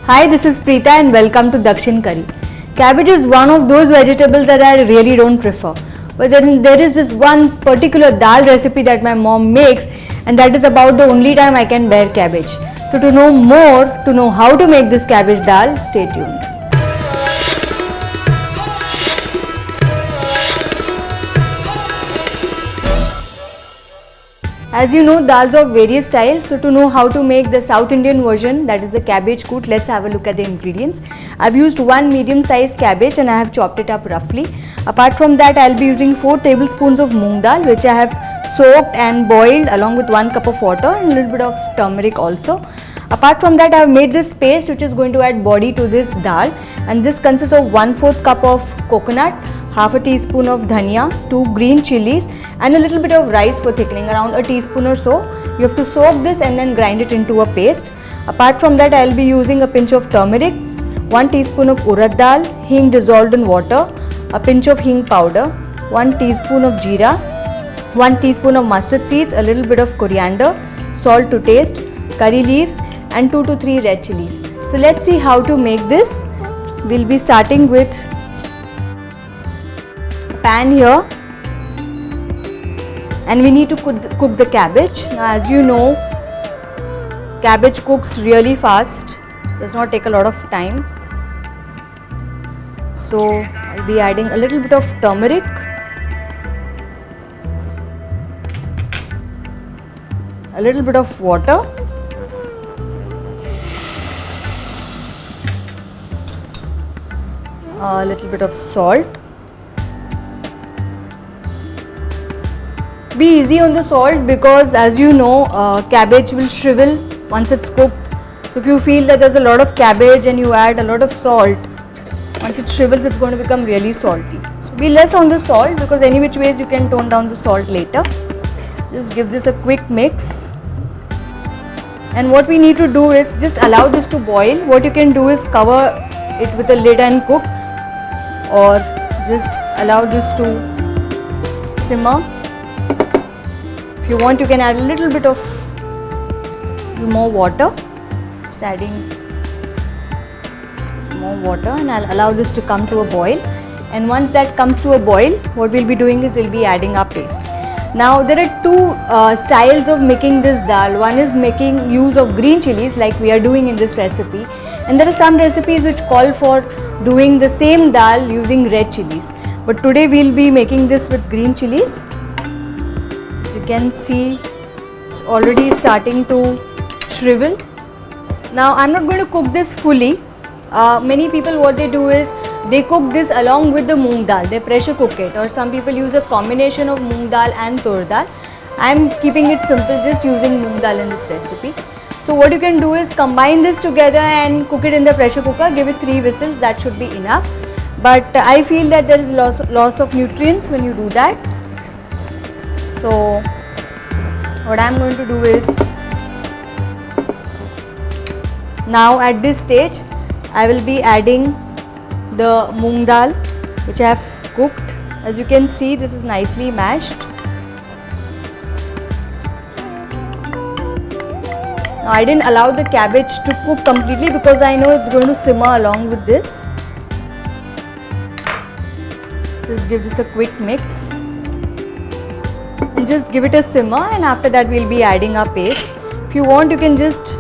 Hi, this is Preetha and welcome to Dakshin Curry. Cabbage is one of those vegetables that I really don't prefer. But then there is this one particular dal recipe that my mom makes, and that is about the only time I can bear cabbage. So to know more, to know how to make this cabbage dal, stay tuned. As you know, dals of various styles, so to know how to make the South Indian version, that is the cabbage kootu, let's have a look at the ingredients. I've used one medium sized cabbage and I have chopped it up roughly. Apart from that, I'll be using 4 tablespoons of moong dal, which I have soaked and boiled along with 1 cup of water and a little bit of turmeric also. Apart from that, I have made this paste which is going to add body to this dal, and this consists of 1/4 cup of coconut, half a teaspoon of dhania, 2 green chillies and a little bit of rice for thickening, around a teaspoon or so. You have to soak this and then grind it into a paste. Apart from that, I will be using a pinch of turmeric, 1 teaspoon of urad dal, hing dissolved in water, a pinch of hing powder, 1 teaspoon of jeera, 1 teaspoon of mustard seeds, a little bit of coriander, salt to taste, curry leaves and 2 to 3 red chillies. So let's see how to make this. We'll be starting with pan here, and we need to cook the cabbage. Now, as you know, cabbage cooks really fast, does not take a lot of time. So I'll be adding a little bit of turmeric, a little bit of water, a little bit of salt. Be easy on the salt because, as you know, cabbage will shrivel once it's cooked. So if you feel that there's a lot of cabbage and you add a lot of salt, once it shrivels it's going to become really salty. So be less on the salt, because any which ways you can tone down the salt later. Just give this a quick mix. And what we need to do is just allow this to boil. What you can do is cover it with a lid and cook, or just allow this to simmer. If you want, you can add a little bit of more water. Just adding more water, and I'll allow this to come to a boil. And once that comes to a boil, what we'll be doing is we'll be adding our paste. Now there are 2 styles of making this dal. One is making use of green chilies like we are doing in this recipe, and there are some recipes which call for doing the same dal using red chilies. But today we'll be making this with green chilies. You can see it's already starting to shrivel. Now I'm not going to cook this fully. Many people, what they do is they cook this along with the moong dal. They pressure cook it, or some people use a combination of moong dal and tur dal. I'm keeping it simple, just using moong dal in this recipe. So what you can do is combine this together and cook it in the pressure cooker. Give it 3 whistles, that should be enough. But I feel that there is loss of nutrients when you do that. So what I am going to do is, now at this stage I will be adding the moong dal which I have cooked. As you can see, this is nicely mashed. Now I didn't allow the cabbage to cook completely because I know it's going to simmer along with this. Just give this a quick mix. And just give it a simmer, and after that we'll be adding our paste. If you want, you can just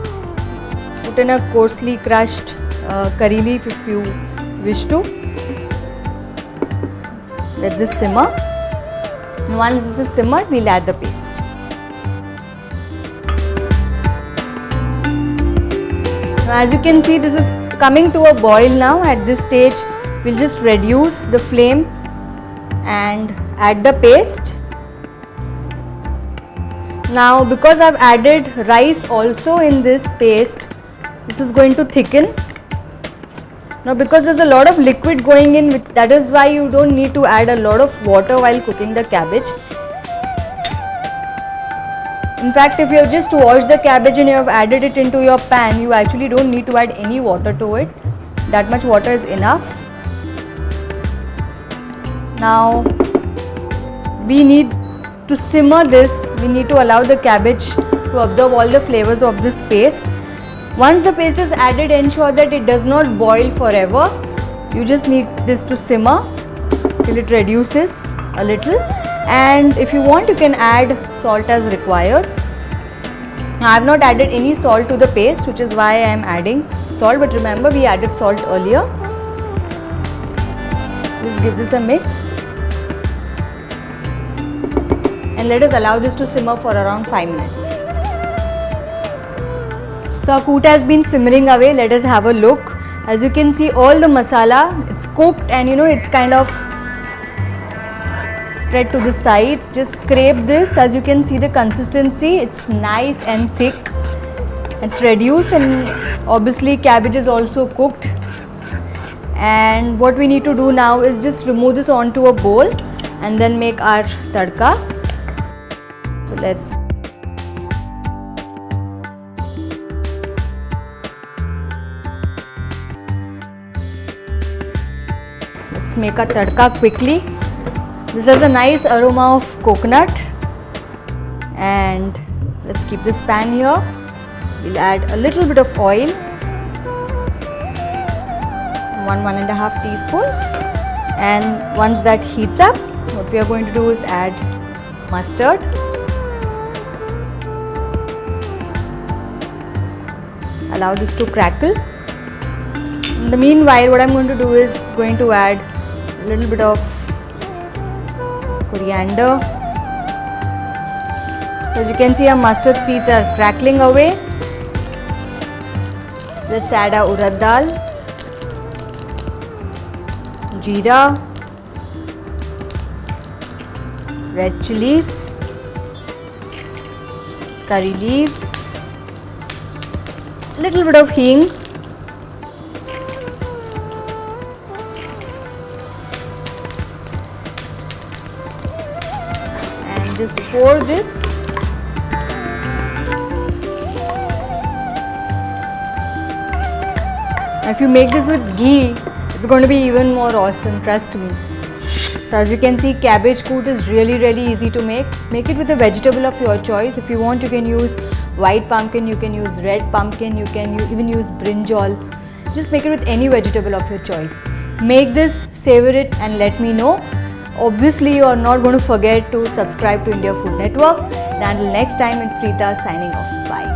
put in a coarsely crushed curry leaf if you wish to. Let this simmer, and once this is simmered, we'll add the paste. Now, as you can see, this is coming to a boil now. At this stage, we'll just reduce the flame and add the paste. Now, because I've added rice also in this paste, this is going to thicken. Now, because there's a lot of liquid going in, that is why you don't need to add a lot of water while cooking the cabbage. In fact, if you have just washed the cabbage and you have added it into your pan, you actually don't need to add any water to it. That much water is enough. Now, we need to simmer this. We need to allow the cabbage to absorb all the flavors of this paste. Once the paste is added, ensure that it does not boil forever. You just need this to simmer till it reduces a little, and if you want you can add salt as required. I have not added any salt to the paste, which is why I am adding salt, but remember we added salt earlier. Let's give this a mix and let us allow this to simmer for around 5 minutes. So our koot has been simmering away. Let us have a look. As you can see, all the masala, it's cooked, and it's kind of spread to the sides. Just scrape this. As you can see the consistency, it's nice and thick. It's reduced, and obviously cabbage is also cooked. And what we need to do now is just remove this onto a bowl and then make our tadka. So let's make a tadka quickly. This has a nice aroma of coconut, and let's keep this pan here. We'll add a little bit of oil, 1.5 teaspoons, and once that heats up, what we are going to do is add mustard, allow this to crackle. In the meanwhile, what I'm going to do is going to add a little bit of coriander. So as you can see, our mustard seeds are crackling away. Let's add our urad dal, jeera, red chillies, curry leaves, little bit of hing, and just pour this. If you make this with ghee, it's going to be even more awesome, trust me. So as you can see, cabbage koot is really easy to make. Make it with a vegetable of your choice. If you want, you can use white pumpkin, you can use red pumpkin, you can even use brinjal. Just make it with any vegetable of your choice. Make this, savor it, and let me know. Obviously, you are not going to forget to subscribe to India Food Network. And until next time, it's Preetha signing off. Bye.